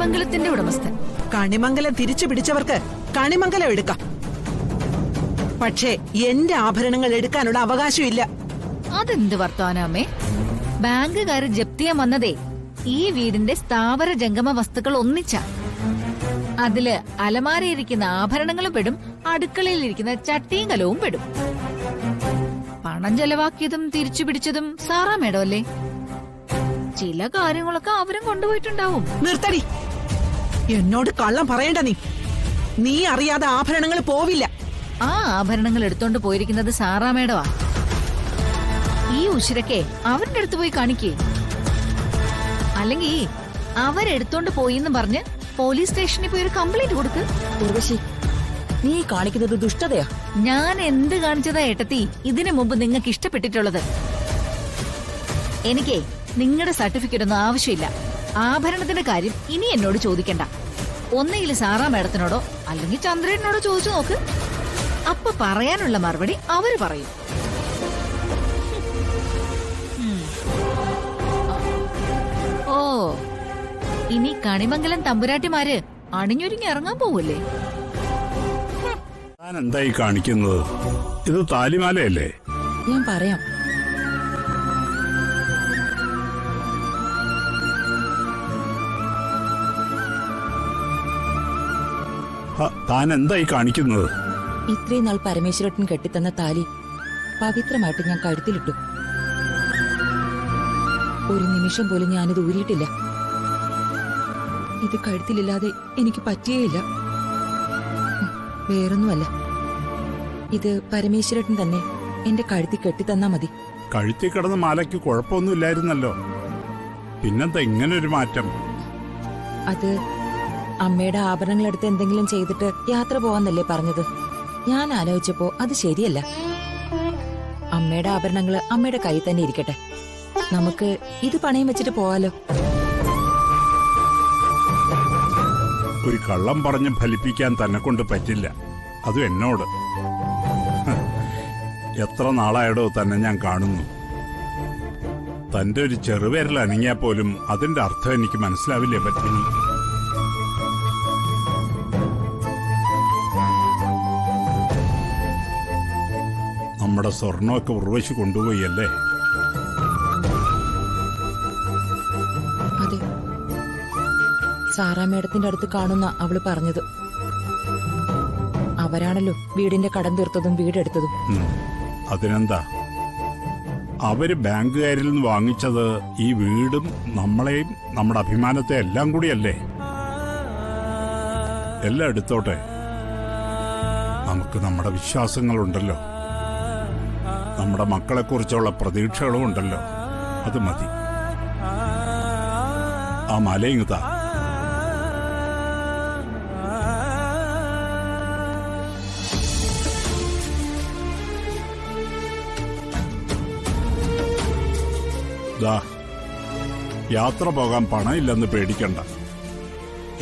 കണിമംഗലത്തിന്റെ ഉടമസ്ഥൻ. കണിമംഗലം തിരിച്ചു പിടിച്ചവർക്ക് കണിമംഗലം എടുക്കാം. പക്ഷേ എന്റെ ആഭരണങ്ങൾ എടുക്കാനുള്ള അവകാശമില്ല. അതെന്ത് വർത്താനമ്മേ? ബാങ്കുകാര് ജപ്തി ചെയ്യാൻ വന്നതേ ഈ വീടിന്റെ സ്ഥാവര ജംഗമ വസ്തുക്കൾ ഒന്നിച്ച. അതില് അലമാരയിരിക്കുന്ന ആഭരണങ്ങളും പെടും, അടുക്കളയിലിരിക്കുന്ന ചട്ടിയും കലവും പെടും. പണം ചെലവാക്കിയതും തിരിച്ചു പിടിച്ചതും സാറാ മേഡം അല്ലേ? ചില കാര്യങ്ങളൊക്കെ അവരും കൊണ്ടുപോയിട്ടുണ്ടാവും. നിർത്തടി, എന്നോട് കള്ളം പറയണ്ട. നീ അറിയാതെ ആഭരണങ്ങൾ പോവില്ല. ആ ആഭരണങ്ങൾ എടുത്തോണ്ട് പോയിരിക്കുന്നത് സാറാ മേഡമാ. ഈ ഉശിരക്കെ അവരുടെ അടുത്ത് പോയി കാണിക്കേ. അല്ലെങ്കിൽ അവരെടുത്തോണ്ട് പോയിന്ന് പറഞ്ഞ് പോലീസ് സ്റ്റേഷനിൽ പോയി ഒരു കംപ്ലൈന്റ് കൊടുക്ക്. ഉർവശി, നീ കാണിക്കുന്നത് ദുഷ്ടതയാ. ഞാൻ എന്ത് കാണിച്ചതാ ഏട്ടത്തി ഇതിനു മുമ്പ് നിങ്ങൾക്ക് ഇഷ്ടപ്പെട്ടിട്ടുള്ളത്? എനിക്കേ നിങ്ങളുടെ സർട്ടിഫിക്കറ്റ് ഒന്നും ആവശ്യമില്ല. ആഭരണത്തിന്റെ കാര്യം ഇനി എന്നോട് ചോദിക്കണ്ട. ഒന്നെങ്കിൽ സാറാ മേഡത്തിനോടോ അല്ലെങ്കിൽ ചന്ദ്രനോടോ ചോദിച്ചു നോക്ക്. അപ്പൊ പറയാനുള്ള മറുപടി അവര് പറയും. ഓ, ഇനി കണിമംഗലം തമ്പുരാട്ടിമാര് അണിഞ്ഞൊരുങ്ങി ഇറങ്ങാൻ പോവല്ലേ? താൻ എന്തായി കാണിക്കുന്നത്? ഇത് താലിമാലയല്ലേ? ഞാൻ പറയാം. താൻ എന്തായി കാണിക്കുന്നത്? ഇത്രയും നാൾ പരമേശ്വരട്ടൻ കെട്ടിത്തന്ന താലി പവിത്രമായിട്ട് ഞാൻ കഴുത്തിലിട്ടു. ഒരു നിമിഷം പോലും ഞാനിത് ഊരിയിട്ടില്ല. ഇത് കഴുത്തിലില്ലാതെ എനിക്ക് പറ്റിയേയില്ല. വേറൊന്നുമല്ല, ഇത് പരമേശ്വരട്ടൻ തന്നെ എന്റെ കഴുത്തിൽ കെട്ടിത്തന്നാ മതി. കഴുത്തിൽ കിടന്ന മാലയ്ക്ക് കുഴപ്പമൊന്നുമില്ലായിരുന്നല്ലോ, പിന്നെന്താ ഇങ്ങനൊരു മാറ്റം? അത് അമ്മയുടെ ആഭരണങ്ങളെടുത്ത് എന്തെങ്കിലും ചെയ്തിട്ട് യാത്ര പോവാന്നല്ലേ പറഞ്ഞത്. ഞാൻ ആലോചിച്ചപ്പോ അത് ശരിയല്ല. അമ്മയുടെ ആഭരണങ്ങള് അമ്മയുടെ കയ്യിൽ തന്നെ ഇരിക്കട്ടെ. നമുക്ക് ഇത് പണയം വെച്ചിട്ട് പോവാലോ. ഒരു കള്ളം പറഞ്ഞ് ഫലിപ്പിക്കാൻ തന്നെ കൊണ്ട് പറ്റില്ല, അതും എന്നോട്. എത്ര നാളായടോ തന്നെ ഞാൻ കാണുന്നു. തന്റെ ഒരു ചെറുവിരൽ അനങ്ങിയാൽ പോലും അതിന്റെ അർത്ഥം എനിക്ക് മനസ്സിലാവില്ലേ പറ്റിനി? നമ്മുടെ സ്വർണമൊക്കെ ഉർവശി കൊണ്ടുപോയി അല്ലേ? അതെ, സാറാ മേഡത്തിന്റെ അടുത്ത് കാണുന്ന അവള് പറഞ്ഞത്. അവരാണല്ലോ വീടിന്റെ കടം തീർത്തതും വീടെടുത്തതും. അതിനെന്താ, അവര് ബാങ്കുകാരിൽ നിന്ന് വാങ്ങിച്ചത് ഈ വീടും നമ്മളെയും നമ്മുടെ അഭിമാനത്തെ എല്ലാം കൂടിയല്ലേ? എല്ലാം എടുത്തോട്ടെ, നമുക്ക് നമ്മുടെ വിശ്വാസങ്ങളുണ്ടല്ലോ, നമ്മുടെ മക്കളെക്കുറിച്ചുള്ള പ്രതീക്ഷകളും ഉണ്ടല്ലോ, അത് മതി. ആ മലയിങ്ങുതാ. യാത്ര പോകാൻ പണമില്ലെന്ന് പേടിക്കണ്ട.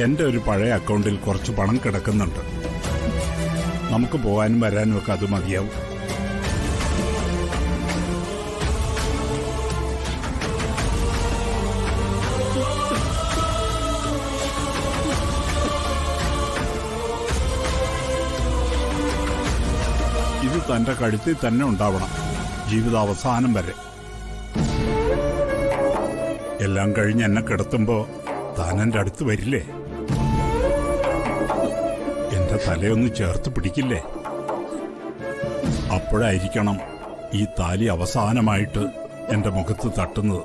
എന്റെ ഒരു പഴയ അക്കൗണ്ടിൽ കുറച്ച് പണം കിടക്കുന്നുണ്ട്. നമുക്ക് പോകാനും വരാനും ഒക്കെ അത് മതിയാവും. ഇത് തന്റെ കഴുത്തിൽ തന്നെ ഉണ്ടാവണം, ജീവിതാവസാനം വരെ. എല്ലാം കഴിഞ്ഞ് എന്നെ കിടത്തുമ്പോ താൻ എന്റെ അടുത്ത് വരില്ലേ? എന്റെ തലയൊന്ന് ചേർത്ത് പിടിക്കില്ലേ? അപ്പോഴായിരിക്കണം ഈ താലി അവസാനമായിട്ട് എന്റെ മുഖത്ത് തട്ടുന്നത്.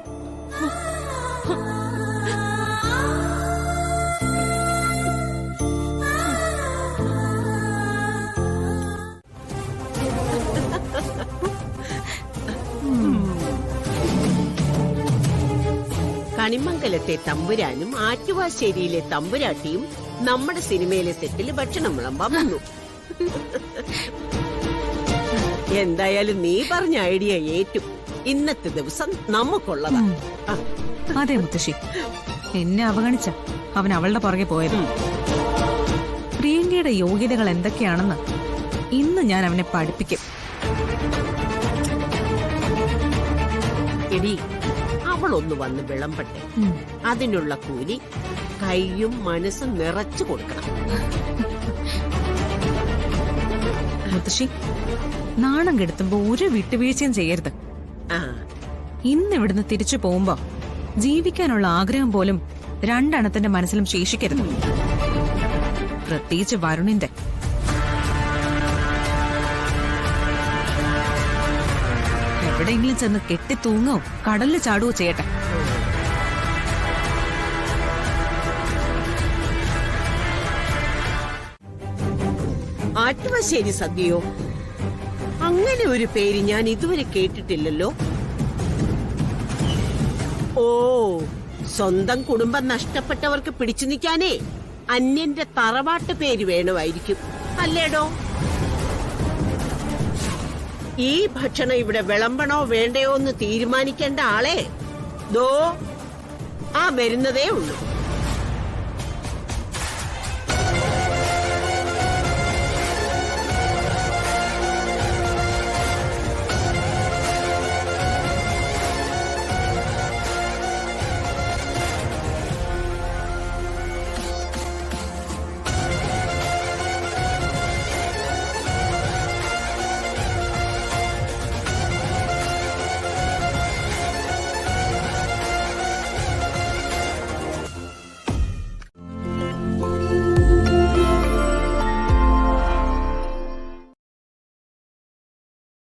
കണിമംഗലത്തെ തമ്പുരാനും ആറ്റുവാശ്ശേരിയിലെ തമ്പുരാട്ടിയും നമ്മുടെ സിനിമയിലെ സെറ്റിൽ ഭക്ഷണം വിളമ്പാൻ വന്നു. എന്തായാലും നീ പറഞ്ഞ ഐഡിയ ഏറ്റു. ഇന്നത്തെ ദിവസം നമുക്കുള്ളതാ. അതെ മുത്തശ്ശി, എന്നെ അവഗണിച്ച അവൻ അവളുടെ പുറകെ പോയത്. പ്രിയങ്കയുടെ യോഗ്യതകൾ എന്തൊക്കെയാണെന്ന് ഇന്ന് ഞാൻ അവനെ പഠിപ്പിക്കും. എടി, അവളൊന്ന് വന്ന് വിളമ്പട്ടെ. അതിനുള്ള കൂലി കൈയും മനസ്സും നിറച്ചു കൊടുക്കണം. മുത്തശ്ശി, നാണം കെടുത്തുമ്പോ ഒരു വിട്ടുവീഴ്ചയും ചെയ്യരുത്. ആ, ഇന്ന് ഇവിടുന്ന് തിരിച്ചു പോകുമ്പോ ജീവിക്കാനുള്ള ആഗ്രഹം പോലും രണ്ടെണ്ണത്തിന്റെ മനസ്സിലും ശേഷിക്കരുത്. പ്രത്യേകിച്ച് വരുണിന്റെ. എവിടെയെങ്കിലും ചെന്ന് കെട്ടി തൂങ്ങോ കടലിൽ ചാടുകയോ ചെയ്യട്ടെ. ആറ്റുവാശ്ശേരി സദ്യയോ? അങ്ങനെ ഒരു പേര് ഞാൻ ഇതുവരെ കേട്ടിട്ടില്ലല്ലോ. ഓ, സ്വന്തം കുടുംബം നഷ്ടപ്പെട്ടവർക്ക് പിടിച്ചു നിൽക്കാനേ അന്യന്റെ തറവാട്ട് പേര് വേണമായിരിക്കും, അല്ലേടോ? ഈ ഭക്ഷണം ഇവിടെ വിളമ്പണോ വേണ്ടയോ എന്ന് തീരുമാനിക്കേണ്ട ആളെ ദോ ആ വരുന്നതേ ഉള്ളൂ.